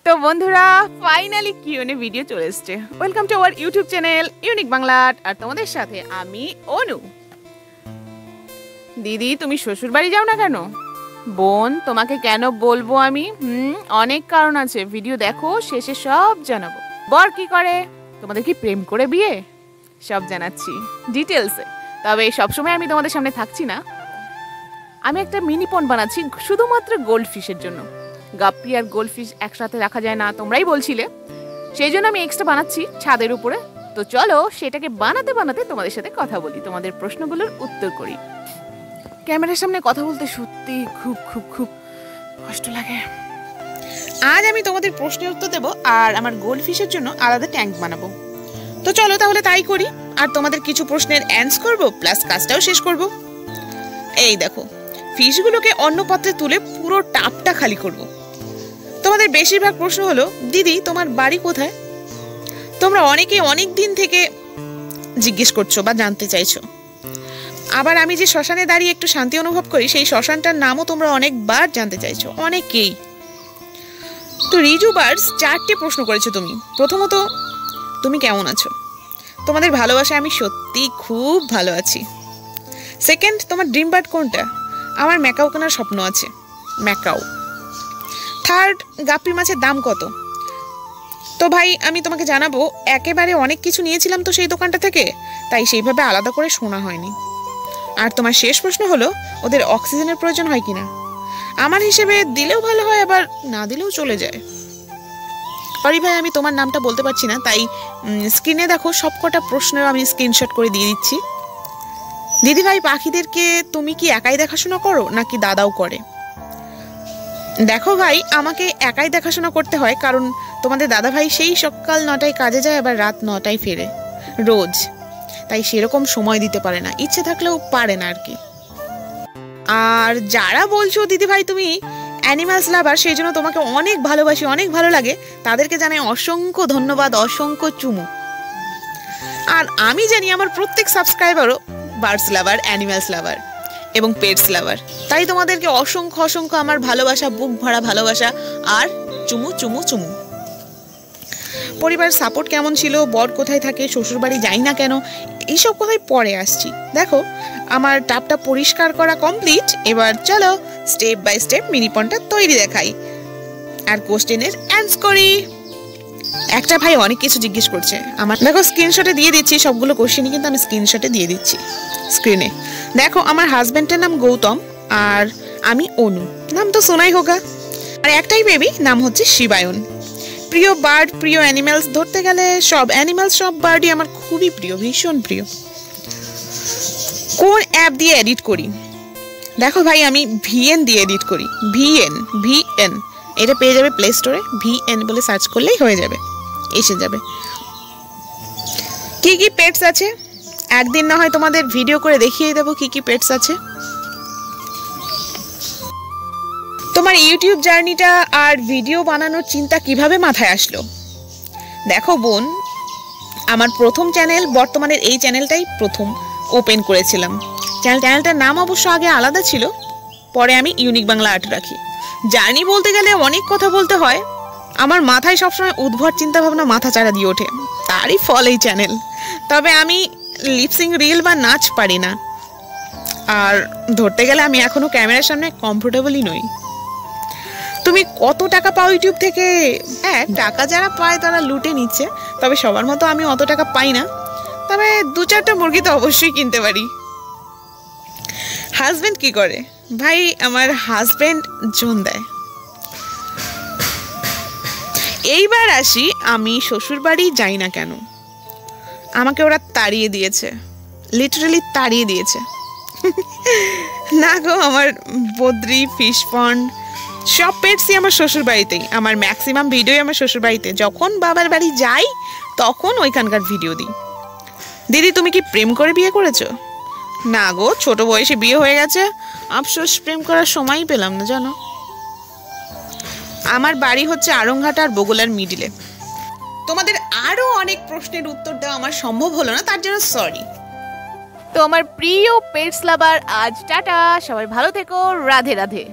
তো বন্ধুরা finally QnA video চলে এসেছে। Welcome to our YouTube channel unique Bangla. আর তোমাদের সাথে আমি অনু। দিদি তুমি শ্বশুর বাড়ি যাও না কেন? বোন তোমাকে কেন বলবো আমি? অনেক কারণ আছে, ভিডিও দেখো, শেষে সব জানাবো। বর কি করে? তোমাদের কি প্রেম করে বিয়ে? সব জানাচ্ছি ডিটেলসে। তবে সবসময় আমি তোমাদের সামনে থাকছি না। আমি একটা মিনি পন্ড বানাচ্ছি শুধুমাত্র গোল্ড ফিশের জন্য। গাপ্পি আর গোল্ড ফিশ একসাথে রাখা যায় না, তোমরাই বলছিলে, সেই জন্য আমি এক্সট্রা বানাচ্ছি ছাদের উপরে। তো চলো সেটাকে বানাতে বানাতে তোমাদের সাথে কথা বলি, তোমাদের প্রশ্নগুলোর উত্তর করি। ক্যামেরার সামনে কথা বলতে সত্যি খুব খুব খুব কষ্ট লাগে। আজ আমি তোমাদের প্রশ্নের উত্তর দেবো আর আমার গোল্ড ফিশের জন্য আলাদা ট্যাঙ্ক বানাবো। তো চলো তাহলে তাই করি, আর তোমাদের কিছু প্রশ্নের অ্যান্সার করবো, প্লাস কাজটাও শেষ করব। এই দেখো, ফিশগুলোকে অন্য পাত্রে তুলে পুরো টাপটা খালি করব। তোমাদের বেশিরভাগ প্রশ্ন হলো, দিদি তোমার বাড়ি কোথায়? তোমরা অনেকেই অনেক দিন থেকে জিজ্ঞেস করছো বা জানতে চাইছো। আবার আমি যে শ্মশানে দাঁড়িয়ে একটু শান্তি অনুভব করি, সেই শ্মশানটার নামও তোমরা অনেকবার জানতে চাইছো, অনেকেই। তো রিজু বার্ডস 4টে প্রশ্ন করেছো তুমি। প্রথমত, তুমি কেমন আছো? তোমাদের ভালোবাসায় আমি সত্যি খুব ভালো আছি। সেকেন্ড, তোমার ড্রিম বার্ড কোনটা? আমার ম্যাকাও কেনার স্বপ্ন আছে, ম্যাকাও। থার্ড, গাপ্পি মাছের দাম কত? তো ভাই আমি তোমাকে জানাবো, একেবারে অনেক কিছু নিয়েছিলাম তো সেই দোকানটা থেকে, তাই সেইভাবে আলাদা করে শোনা হয়নি। আর তোমার শেষ প্রশ্ন হলো, ওদের অক্সিজেনের প্রয়োজন হয় কিনা? আমার হিসেবে দিলেও ভালো হয়, আবার না দিলেও চলে যায়। সরি ভাই, আমি তোমার নামটা বলতে পারছি না, তাই স্ক্রিনে দেখো সবকটা প্রশ্নের আমি স্ক্রিনশট করে দিয়ে দিচ্ছি। দিদিভাই পাখিদেরকে তুমি কি একাই দেখাশোনা করো নাকি দাদাও করে? দেখো ভাই, আমাকে একাই দেখাশোনা করতে হয়, কারণ তোমাদের দাদা ভাই সেই সকাল 9টায় কাজে যায়, আবার রাত 9টায় ফেরে রোজ, তাই সেরকম সময় দিতে পারে না, ইচ্ছে থাকলেও পারে না আর কি। আর যারা বলছো দিদিভাই তুমি অ্যানিমালস লাভার, সেই জন্য তোমাকে অনেক ভালোবাসি, অনেক ভালো লাগে, তাদেরকে জানাই অসংখ্য ধন্যবাদ, অসংখ্য চুমু। আর আমি জানি আমার প্রত্যেক সাবস্ক্রাইবারও বার্ডস লাভার, অ্যানিমালস লাভার এবং পেটস লাভার, তাই তোমাদেরকে অসংখ্য অসংখ্য আমার ভালোবাসা, বুক ভরা ভালোবাসা আর চুমু চুমু চুমু। পরিবারের সাপোর্ট কেমন ছিল? বর কোথায় থাকে? শ্বশুরবাড়ি যাই না কেন? এইসব কথাই পরে আসছি। দেখো আমার টাপটা পরিষ্কার করা কমপ্লিট। এবার চলো স্টেপ বাই স্টেপ মিনি পন্ডটা তৈরি দেখাই আর কোশ্চেনের অ্যান্সার করি। একটা ভাই অনেক কিছু জিজ্ঞেস করছে আমার, দেখো স্ক্রিনশটে দিয়ে দিচ্ছি সবগুলো কোশ্চেনই, কিন্তু আমি স্ক্রিনশটে দিয়ে দিচ্ছি স্ক্রিনে। দেখো আমার হাজব্যান্ডের নাম গৌতম আর আমি অনু, নাম তো শোনাই হোগা। আর একটাই বেবি, নাম হচ্ছে শিবায়ন। প্রিয় বার্ড, প্রিয় অ্যানিমালস, ধরতে গেলে সব অ্যানিমালস, সব বার্ডই আমার খুবই প্রিয়, ভীষণ প্রিয়। কোন অ্যাপ দিয়ে এডিট করি? দেখো ভাই আমি ভিএন দিয়ে এডিট করি। ভিএন এটা পেয়ে যাবে প্লে স্টোরে, ভিএন বলে সার্চ করলেই হয়ে যাবে, এসে যাবে। কি কি পেটস আছে একদিন না হয় তোমাদের ভিডিও করে দেখিয়ে দেবো কি কি পেটস আছে। তোমার ইউটিউব জার্নিটা আর ভিডিও বানানোর চিন্তা কিভাবে মাথায় আসলো? দেখো বোন, আমার প্রথম চ্যানেল, বর্তমানের এই চ্যানেলটাই প্রথম ওপেন করেছিলাম। চ্যানেলটার নাম অবশ্য আগে আলাদা ছিল, পরে আমি ইউনিক বাংলা আর্ট রাখি। জার্নি বলতে গেলে অনেক কথা বলতে হয়, আমার মাথায় সবসময় উদ্ভট চিন্তা ভাবনা মাথা চাড়া দিয়ে ওঠে, তারই ফল এই চ্যানেল। তবে আমি লিপসিং রিল বা নাচ পারি না, আর ধরতে গেলে আমি এখনো ক্যামেরার সামনে কমফোর্টেবলই নই। তুমি কত টাকা পাও ইউটিউব থেকে? হ্যাঁ, টাকা যারা পায় তারা লুটে নিচ্ছে, তবে সবার মতো আমি অত টাকা পাই না, তবে 2-4টা মুরগি তো অবশ্যই কিনতে পারি। হাজব্যান্ড কি করে? ভাই আমার হাজব্যান্ড জোন দেয়। এইবার আসি, আমি শ্বশুর বাড়ি যাই না কেন? আমাকে ওরা তাড়িয়ে দিয়েছে, লিটারালি তাড়িয়ে দিয়েছে। না গো, আমার বদ্রি, ফিশ পন্ড সব পেটসই আমার শ্বশুর বাড়িতেই। আমার ম্যাক্সিমাম ভিডিওই আমার শ্বশুর বাড়িতে। যখন বাবার বাড়ি যাই তখন ওইখানকার ভিডিও দিই। দিদি তুমি কি প্রেম করে বিয়ে করেছো? না গো, ছোট বয়সে বিয়ে হয়ে গেছে, আফসোস প্রেম করার সময়ই পেলাম না জানো। আমার বাড়ি হচ্ছে আড়ংঘাট আর বগুলার মিডিলে। তোমাদের আরো অনেক প্রশ্নের উত্তর দেওয়া আমার সম্ভব হলো না, তার জন্য সরি। তো আমার প্রিয় পেটস লাভার, আজ টাটা, সবাই ভালো থেকো, রাধে রাধে।